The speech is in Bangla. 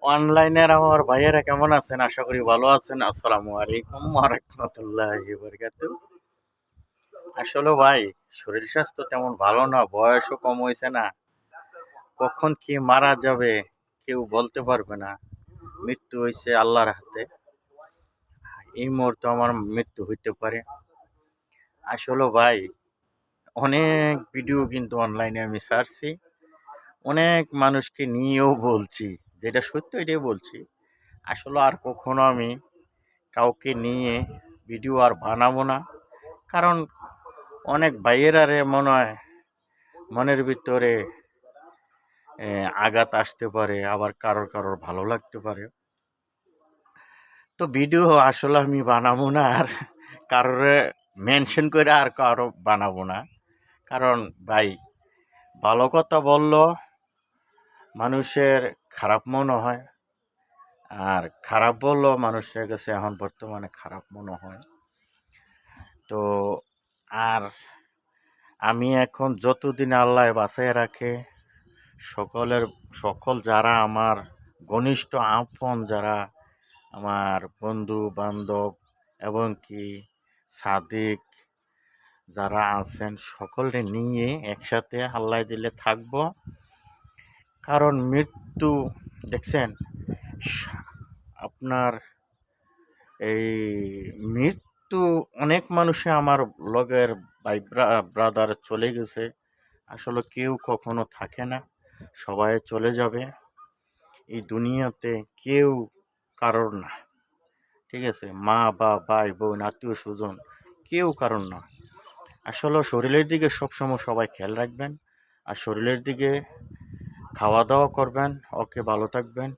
অনলাইনের আমার ভাইয়েরা কেমন আছেন? আশা করি ভালো আছেন। আসসালামু আলাইকুম ওয়া রাহমাতুল্লাহি ওয়া বারাকাতুহু। আসলে ভাই, শরীর স্বাস্থ্য তেমন ভালো না, বয়সও কম হইছে না। কখন কে মারা যাবে কেউ বলতে পারবে না। মৃত্যু হইছে আল্লাহর হাতে। এই মুহূর্তে আমার মৃত্যু হইতে পারে। আসলে ভাই, অনেক ভিডিও কিন্তু অনলাইনে আমি ছাড়ছি। অনেক মানুষকে নিয়েও বলছি। যেটা সত্য এটাই বলছি। আসলে আর কখনো আমি কাউকে নিয়ে ভিডিও আর বানাবো না। কারণ অনেক ভাইয়েরারে মনে হয় মনের ভিতরে আঘাত আসতে পারে, আবার কারোর ভালো লাগতে পারে। তো ভিডিও আসলে আমি বানাবো না, আর কারোরে মেনশন করে আর কারো বানাবো না। কারণ ভাই, ভালো কথা বললো মানুষের খারাপ মনে হয়, আর খারাপ বললেও মানুষের কাছে এখন বর্তমানে খারাপ মনে হয়। তো আর আমি এখন যতদিন আল্লাহ বাঁচায় রাখে, সকলের সকল যারা আমার ঘনিষ্ঠ আপন, যারা আমার বন্ধু বান্ধব এবং কি সাদিক যারা আছেন, সকলে নিয়ে একসাথে আল্লাহ দিলে থাকবো। কারণ মৃত্যু দেখছেন, আপনার এই মৃত্যু অনেক মানুষে আমার লগের ভাই ব্রাদার চলে গেছে। আসলে কেউ কখনো থাকে না, সবাই চলে যাবে। এই দুনিয়াতে কেউ কারোর না, ঠিক আছে? মা বা ভাই বোন আত্মীয় স্বজন কেউ কারোর না। আসলে শরীরের দিকে সবসময় সবাই খেয়াল রাখবেন, আর শরীরের দিকে খাওয়া দাওয়া করবেন। ওকে, ভালো থাকবেন।